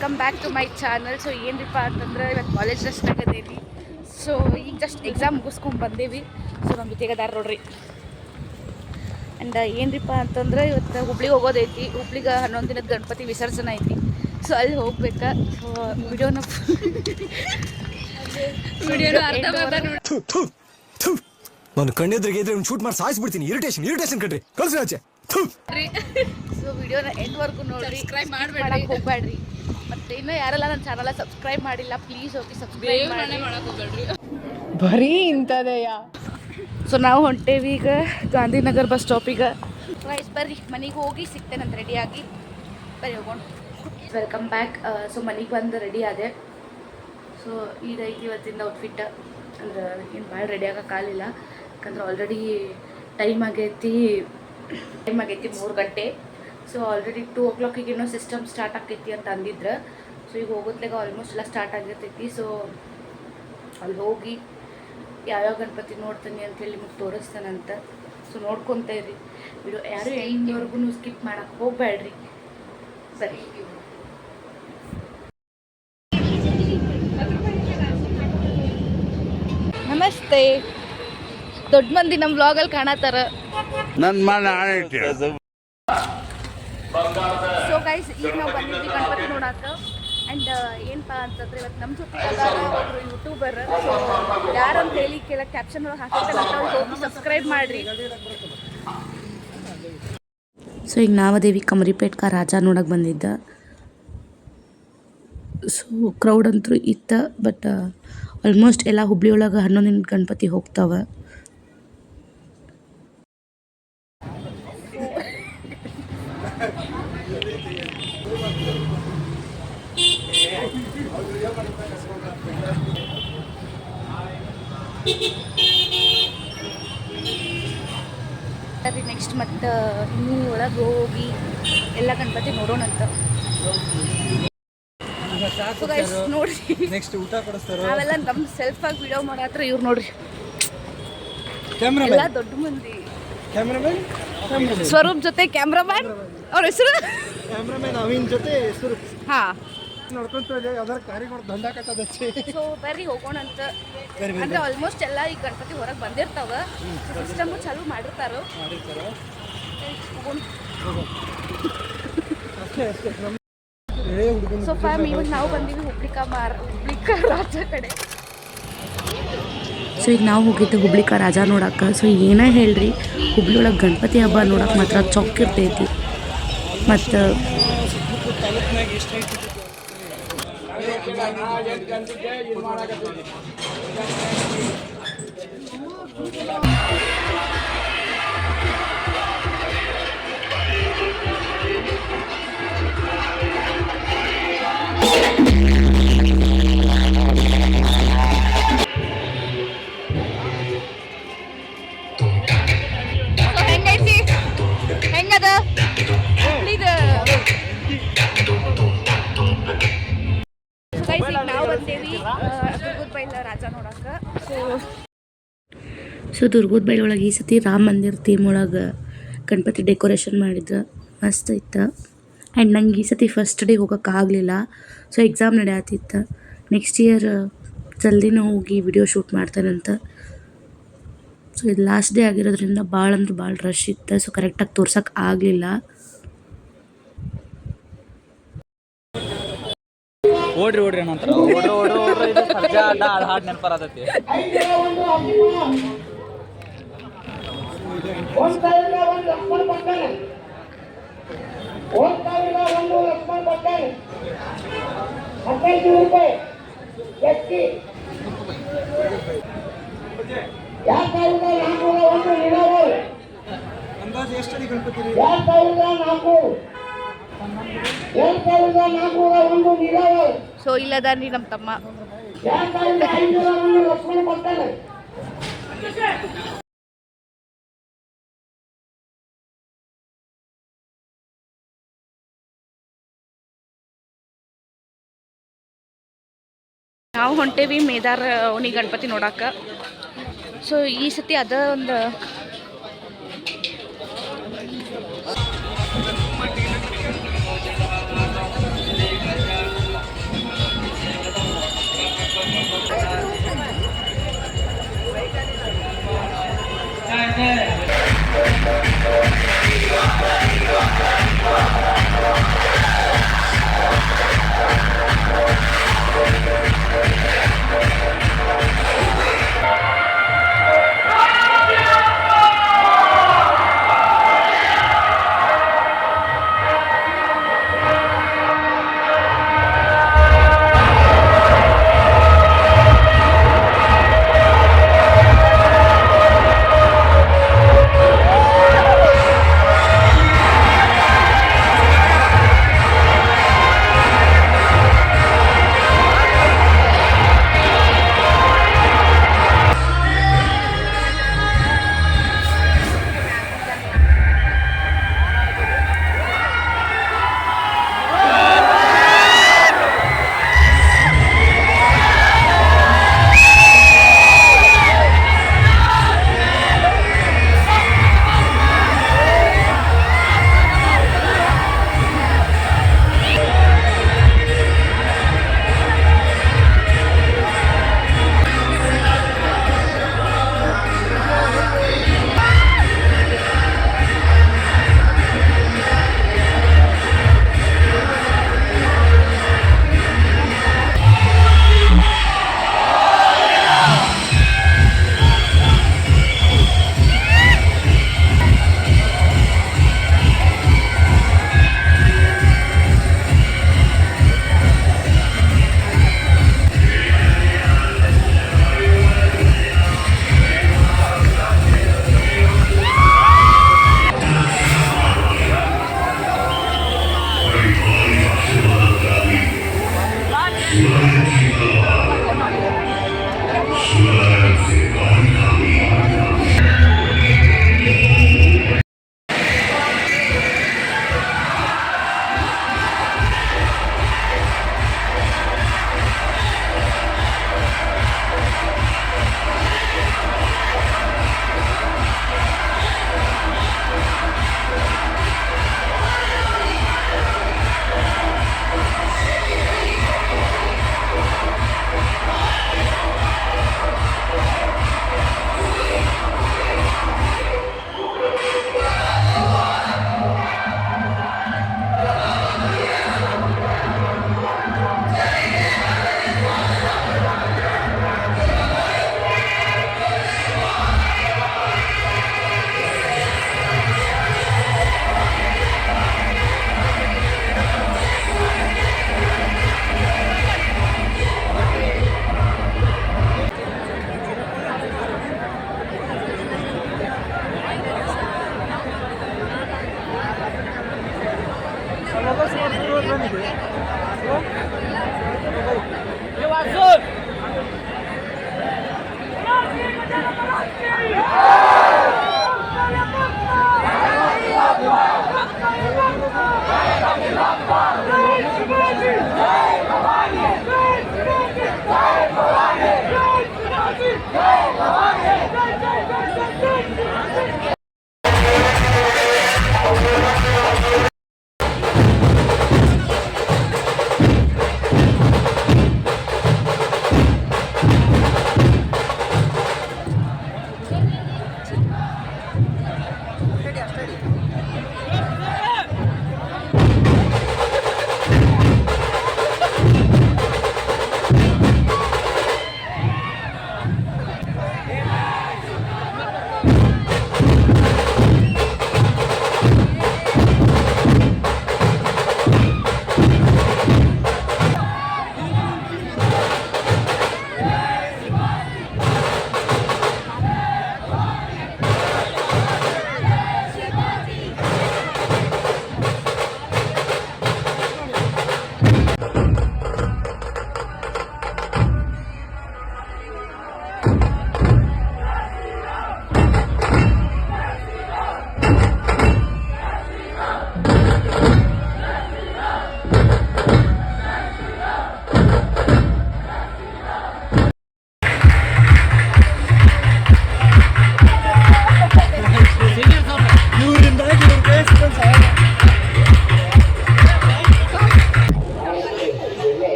Welcome back to my channel. So ಏನ್ರಿಪ್ಪ ಅಂತಂದ್ರೆ ಇವತ್ತು ಕಾಲೇಜ್ ಡ್ರೆಸ್ನಾಗ ಅದೇವಿ. ಸೊ ಈಗ ಜಸ್ಟ್ ಎಕ್ಸಾಮ್ ಮುಗಿಸ್ಕೊಂಡು ಬಂದೇವಿ. ಸೊ ನಮ್ಮ ಜೊತೆಗೆ ಅದಾರ ನೋಡ್ರಿ. ಆ್ಯಂಡ್ ಏನ್ರಿಪ್ಪ ಅಂತಂದ್ರೆ ಇವತ್ತು ಹುಬ್ಳಿಗೆ ಹೋಗೋದೈತಿ. ಹುಬ್ಳಿಗೆ 11 ದಿನದ ಗಣಪತಿ ವಿಸರ್ಜನೆ ಐತಿ. ಸೊ ಅಲ್ಲಿ ಹೋಗ್ಬೇಕಾ. ಸೊ ವಿಡಿಯೋನ ನಾನು ಕಣ್ಣೆದ್ರಿಗೆ ಇದ್ರೆ ಒಂದು ಶೂಟ್ ಮಾಡಿ ಸಾಯಿಸ್ಬಿಡ್ತೀನಿ. ಇರಿಟೇಷನ್ ಕಣ್ರಿ, ಕಳ್ಸಿ ಆಚೆ. ಸೊ ವಿಡಿಯೋನ ಎಂಡ್ವರೆಗೂ ನೋಡ್ರಿ, ಸಬ್ಸ್ಕ್ರೈಬ್ ಮಾಡಕ್ಕೆ ಹೋಗ್ಬೇಡ್ರಿ. ಮತ್ತೆ ಇನ್ನೂ ಯಾರೆಲ್ಲ ನನ್ನ ಚಾನಲ್ ಸಬ್ಸ್ಕ್ರೈಬ್ ಮಾಡಿಲ್ಲ ಪ್ಲೀಸ್ ಹೋಗಿ ಸಬ್ಸ್ಕ್ರೈಬ್ ಮಾಡಿ. ಬರೀ ಇಂಥದೆಯ. ಸೊ ನಾವು ಹೊಂಟೇವಿ ಈಗ ಗಾಂಧಿನಗರ್ ಬಸ್ ಸ್ಟಾಪಿಗೆ. ವೈಸ್ ಬರ್ರಿ, ಮನೆಗೆ ಹೋಗಿ ಸಿಗ್ತೇನಂತ ರೆಡಿಯಾಗಿ ಬರ್ರಿ ಹೋಗೋಣ. Welcome back. ಸೊ ಮನೆಗೆ ಬಂದು ರೆಡಿ ಆದೆ. ಸೊ ಇದೈತಿ ಇವತ್ತಿಂದ ಔಟ್ಫಿಟ್. ಅಂದ್ರೆ ಏನು ಭಾಳ ರೆಡಿ ಆಗೋಕ್ಕಾಗಲಿಲ್ಲ, ಯಾಕಂದ್ರೆ ಆಲ್ರೆಡಿ ಟೈಮ್ ಆಗೈತಿ 3 ಗಂಟೆ. ಸೊ ಆಲ್ರೆಡಿ 2 o'clock ಏನೋ ಸಿಸ್ಟಮ್ ಸ್ಟಾರ್ಟ್ ಆಕೈತಿ ಅಂತ ಅಂದಿದ್ರು. ಸೊ ಈಗ ಹೋಗೋದ್ಲಾಗ ಆಲ್ಮೋಸ್ಟ್ ಎಲ್ಲ ಸ್ಟಾರ್ಟ್ ಆಗಿರ್ತೈತಿ. ಸೊ ಅಲ್ಲಿ ಹೋಗಿ ಯಾವ್ಯಾವ ಗಣಪತಿ ನೋಡ್ತೀನಿ ಅಂತೇಳಿ ನಿಮಗೆ ತೋರಿಸ್ತಾನಂತ. ಸೊ ನೋಡ್ಕೊತ ಇರಿ ವಿಡಿಯೋ. ಯಾರು ಎಂಡ್ವರೆಗೂ ಸ್ಕಿಪ್ ಮಾಡೋಕ್ಕೆ ಹೋಗ್ಬೇಡ್ರಿ. ಸರಿ, ನಮಸ್ತೆ. ದೊಡ್ಡ ಮಂದಿ ನಮ್ಮ ವ್ಲಾಗಲ್ಲಿ ಕಾಣತ್ತಾರ. ಸೊ ಗೈಸ್, ಈಗ ನಾವು ಬಂದಿದ್ವಿ ಗಣಪತಿ ನೋಡಾಕ. ಆ್ಯಂಡ್ ಏನಪ್ಪ ಅಂತಂದ್ರೆ ಇವತ್ತು ನಮ್ಮ ಜೊತೆ ಒಬ್ಬರು ಯೂಟ್ಯೂಬರ್. ಸೊ ಯಾರಂತ ಹೇಳಿ ಕೆಳಗೆ ಕ್ಯಾಪ್ಷನ್ ಒಳಗೆ ಹಾಕಿರ್ತಾರೆ, ಹೋಗಿ ಸಬ್ಸ್ಕ್ರೈಬ್ ಮಾಡಿರಿ. ಸೊ ಈಗ ನಾವದೇವಿ ಕಮರಿಪೇಟ್ಕ ರಾಜ ನೋಡಕ್ಕೆ ಬಂದಿದ್ದ. ಸೊ ಕ್ರೌಡ್ ಅಂತೂ ಇತ್ತು, ಬಟ್ ಆಲ್ಮೋಸ್ಟ್ ಎಲ್ಲ ಹುಬ್ಳಿ ಒಳಗೆ 11 ದಿನದ ಗಣಪತಿ ಹೋಗ್ತಾವೆ. ನೆಕ್ಸ್ಟ್ ಮತ್ತೆ ಇನ್ನೂ ಒಳಗೆ ಹೋಗಿ ಎಲ್ಲ ಗಣಪತಿ ನೋಡೋಣಂತ. ನೋಡ್ರಿ, ನೆಕ್ಸ್ಟ್ ಊಟ ಕೊಡಿಸ್ತಾರೆ. ನಾವೆಲ್ಲ ನಮ್ಮ ಸೆಲ್ಫ್ ಆಗಿ ವಿಡಿಯೋ ಮಾಡತ್ರ. ಇವ್ರು ನೋಡ್ರಿ, ಎಲ್ಲ ದೊಡ್ಡ ಮಂದಿ. ಸ್ವರೂಪ್ ಜೊತೆ ಕ್ಯಾಮ್ರಾಮನ್, ಅವ್ರ ಹೆಸರು ಕ್ಯಾಮ್ರಾಮನ್ ಅವಿನ್ ಜೊತೆ ಹೆಸರು. ಹಾ, ನೋಡ್ಕೊಂತ ಯಾವ್ದಾರ ಕಾರಿಗಳು ದಂಡ ಕಟ್ಟದಚ್ಚಿ. ಸೊ ಬರ್ರಿ ಹೋಗೋಣ ಅಂತ. ಅಂದ್ರೆ ಆಲ್ಮೋಸ್ಟ್ ಎಲ್ಲ ಈ ಗಣಪತಿ ಹೊರಗೆ ಬಂದಿರ್ತಾವ. ಸಿಸ್ಟಮ್ ಚಾಲೂ ಮಾಡಿರ್ತಾರ. ಸೊ ಫ್ಯಾಮ್, ಇವಾಗ ನಾವು ಬಂದೀವಿ ಹುಬ್ಳಿಕ ರಾಜ ಕಡೆ. ಸೊ ಈಗ ನಾವು ಹೋಗಿದ್ದು ಹುಬ್ಳಿಕ ರಾಜ ನೋಡಕ್ಕೆ. ಸೊ ಏನೇ ಹೇಳ್ರಿ, ಹುಬ್ಳಿ ಒಳಗೆ ಗಣಪತಿ ಹಬ್ಬ ನೋಡಕ್ಕೆ ಮಾತ್ರ ಚೊಕ್ ಇರ್ತೈತಿ. ಮತ್ತು ಹೆಂಗೈತಿ, ಹೆಂಗದ ಹುಬ್ಳಿದು. ನಾವು ಬಂದೇವಿ ದುರ್ಗದ ಬೈಲ ರಾಜ ನೋಡಕ್ಕೆ. ಸೊ ದುರ್ಗದ ಬೈಲ್ ಒಳಗೆ ಈ ಸತಿ ರಾಮ ಮಂದಿರ ಥೀಮ್ ಒಳಗೆ ಗಣಪತಿ ಡೆಕೋರೇಷನ್ ಮಾಡಿದ್ರು, ಮಸ್ತ್ ಇತ್ತು. ಆ್ಯಂಡ್ ನಂಗೆ ಈ ಸತಿ ಫಸ್ಟ್ ಡೇ ಹೋಗೋಕ್ಕಾಗಲಿಲ್ಲ. ಸೊ ಎಕ್ಸಾಮ್ ನಡೆಯತ್ತಿತ್ತು. ನೆಕ್ಸ್ಟ್ ಇಯರ್ ಜಲ್ದಿನೇ ಹೋಗಿ ವಿಡಿಯೋ ಶೂಟ್ ಮಾಡ್ತಾನಂತ. ಸೊ ಇದು ಲಾಸ್ಟ್ ಡೇ ಆಗಿರೋದ್ರಿಂದ ಭಾಳ ಅಂದ್ರೆ ಭಾಳ ರಶ್ ಇತ್ತು. ಸೊ ಕರೆಕ್ಟಾಗಿ ತೋರ್ಸೋಕೆ ಆಗಲಿಲ್ಲ. ಓಡ್ರಿ ನಂತರ ಇದು ಸರ್ಜಾ ಅಡ್ಡ ಹಾಡು ನೆನಪರಾತೈತಿ. ಅಂದಾಜು ಎಷ್ಟು ಗಣಪತಿ? ಸೊ ಇಲ್ಲದಾನ್ರಿ ನಮ್ಮ ತಮ್ಮ. ನಾವು ಹೊಂಟೇವಿ ಮೇದಾರ ಓಣಿ ಗಣಪತಿ ನೋಡಕ್ಕೆ. ಸೊ ಈ ಸತಿ ಅದ ಒಂದು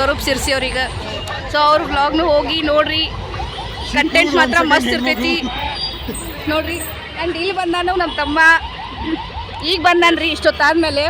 ಸ್ವರೂಪ್ ಸಿರ್ಸಿ ಅವ್ರಿಗೆ. ಸೊ ಅವ್ರ ವ್ಲಾಗ್ನು ಹೋಗಿ ನೋಡ್ರಿ, ಕಂಟೆಂಟ್ ಮಾತ್ರ ಮಸ್ತ್ ಇರ್ತೈತಿ ನೋಡ್ರಿ. ಆ್ಯಂಡ್ ಇಲ್ಲಿ ಬಂದಾನು ನಮ್ಮ ತಮ್ಮ ಈಗ ಬಂದಾನ್ರಿ ಇಷ್ಟೊತ್ತಾದ್ಮೇಲೆ.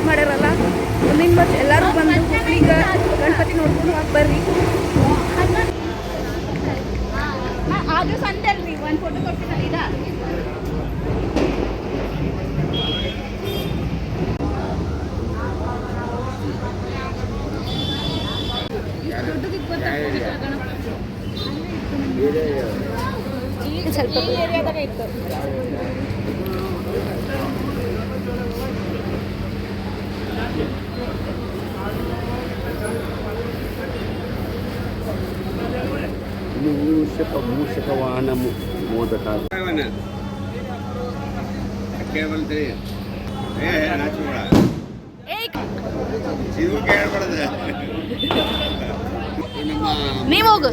ಮಾಡ್ಯಾರಲ್ಲ ಮುಂದಿನ ವರ್ಷ ಎಲ್ಲರೂ ಬಂದು ಹುಬ್ಳಿಗೆ ಗಣಪತಿ ನೋಡ್ಕೊಂಡು ಹೋಗಿ ಬರ್ರಿ. ಅದು ಸಂತೆ ಅಲ್ರಿ, ಒಂದು ಫೋಟೋ ಕೊಡ್ತೀನಲ್ಲ ಈಗ. ಸ್ವಲ್ಪ ಏರಿಯಾದಾಗ ಇತ್ತು. ಮೂಷಕವಾಹನ ಮೋದಕ ನೀವು ಹೋಗು.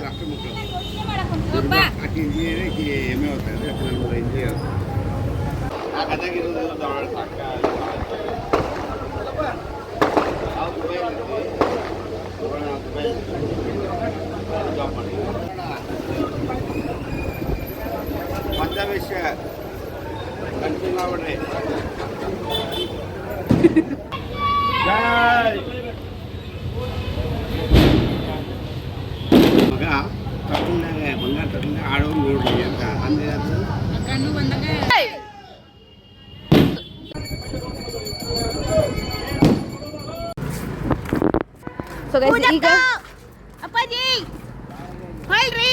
ವಿಷಯ ಕಂಟಿನ್ಯೂ ಆಗ್ಬಿಡ್ರಿ. ಮಗ ತಟ್ಟಲ್ದಾಗ ಬಂಗಾರ ತಟ್ಟಲ್ದಾಗ ಆಡೋ ನೋಡ್ರಿ ಅಂತ ಅಂದ್ರೆ ಕಣ್ಣು ಬಂದಾಗ. ಸೊ ಗೈಸ್ ಈಗ ಅಪ್ಪಾಜಿ ಹೇಳ್ರಿ.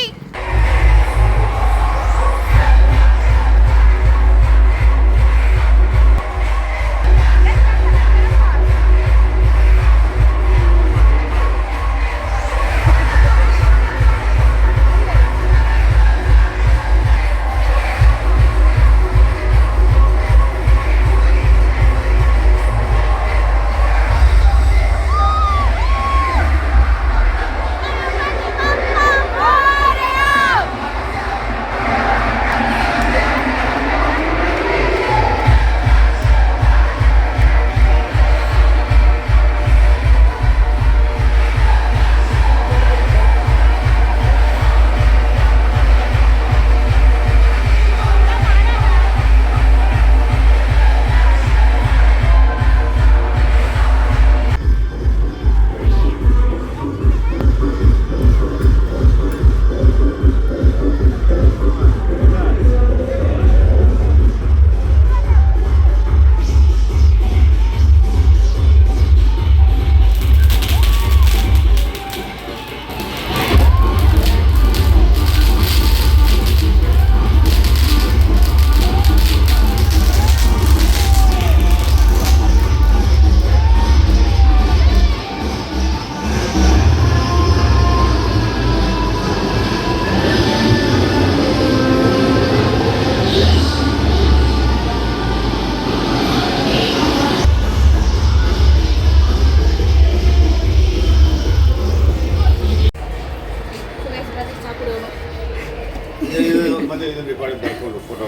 ಮತ್ತೆ ಇದನ್ನ ರೆಕಾರ್ಡ್ ಮಾಡ್ಕೊಂಡು ಫೋಟೋ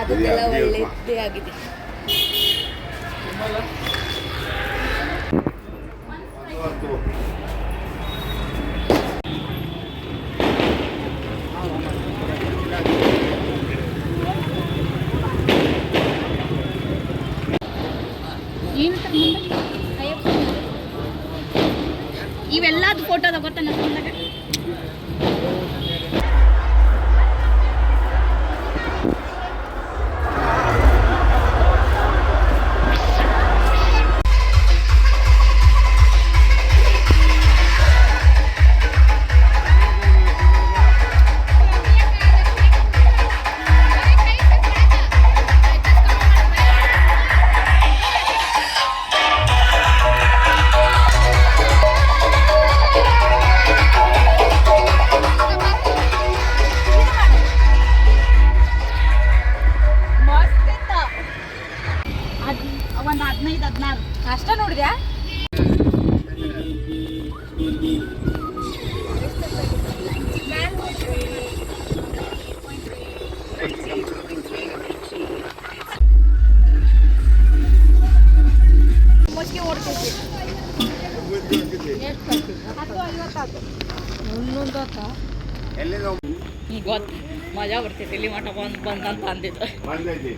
ಅದಕ್ಕೆಲ್ಲ ಒಳ್ಳೆಯದೇ ಆಗಿದೆ. ಇವೆಲ್ಲದು ಫೋಟೋ ತಗೋತ ನನ್ನ ಫೋನ್ದಾಗ. ಒಂದು 15-16 ಅಷ್ಟ ನೋಡಿದ್ಯಾ? ಮಸ್ಗೆ ಓಡ್ತೈತಿ. ಎಲ್ಲಿಂದ ಗೊತ್ತು ಮಜಾ ಬರ್ತೈತಿ ಇಲ್ಲಿ ಮಠ ಬಂದಂತ ಅಂದಿದ್ದು. ಬಂದೈತಿ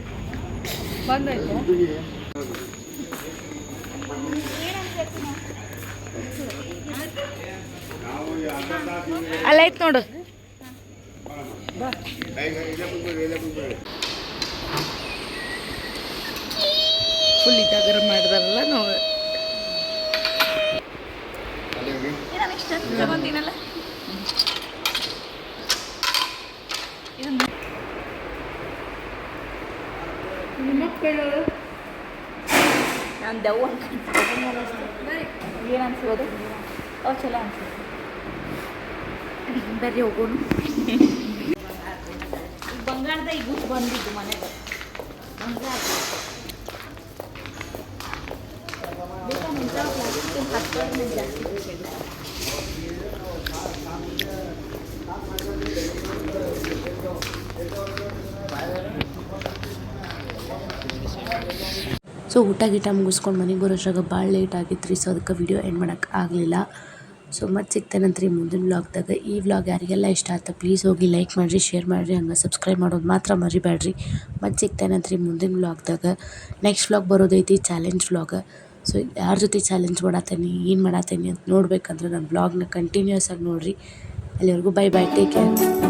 ಅಲ್ಲೈತ್ ನೋಡು. ಫುಲ್ ಇದಾಗ ಮಾಡಿದಾರಲ್ಲ ನಾವು. ಬಂದಿನಲ್ಲ ನಾನು ದೆವ್ವ ಏನು ಅನ್ಸೋದು? ಚಲೋ ಅನ್ಸುತ್ತೆ. ಬರ್ರಿ ಹೋಗೋಣ. ಬಂಗಾರದ ಈಗ ಬಂದಿದ್ದು ಮನೆಗೆ ಬಂಗಾರ ಸೊ ಊಟ ಗೀಟ ಮುಗಿಸ್ಕೊಂಡು ಮನೆಗೆ ಬರೋಷ್ರಾಗ ಭಾಳ ಲೇಟ್ ಆಗಿತ್ತು ರೀ. ಸೊ ಅದಕ್ಕೆ ವಿಡಿಯೋ ಎಂಡ್ ಮಾಡೋಕ್ಕೆ ಆಗಲಿಲ್ಲ. ಸೊ ಮತ್ತೆ ಸಿಗ್ತೇನಂತ್ರಿ ಮುಂದಿನ ವ್ಲಾಗ್ದಾಗ. ಈ ವ್ಲಾಗ್ ಯಾರಿಗೆಲ್ಲ ಇಷ್ಟ ಆಯ್ತು ಪ್ಲೀಸ್ ಹೋಗಿ ಲೈಕ್ ಮಾಡಿರಿ, ಶೇರ್ ಮಾಡಿರಿ, ಹಂಗೆ ಸಬ್ಸ್ಕ್ರೈಬ್ ಮಾಡೋದು ಮಾತ್ರ ಮರಿಬೇಡ್ರಿ. ಮತ್ತೆ ಸಿಗ್ತೇನಂತ್ರಿ ಮುಂದಿನ ವ್ಲಾಗ್ದಾಗ. ನೆಕ್ಸ್ಟ್ ವ್ಲಾಗ್ ಬರೋದೈತಿ ಚಾಲೆಂಜ್ ವ್ಲಾಗ್. ಸೊ ಯಾರ ಜೊತೆ ಚಾಲೆಂಜ್ ಮಾಡತ್ತೀನಿ, ಏನು ಮಾಡತ್ತೀನಿ ಅಂತ ನೋಡ್ಬೇಕಂದ್ರೆ ನನ್ನ ವ್ಲಾಗ್ನ ಕಂಟಿನ್ಯೂಸ್ ಆಗಿ ನೋಡಿರಿ. ಅಲ್ಲಿವರೆಗೂ ಬೈ ಬೈ, ಟೇಕ್ ಕೇರ್.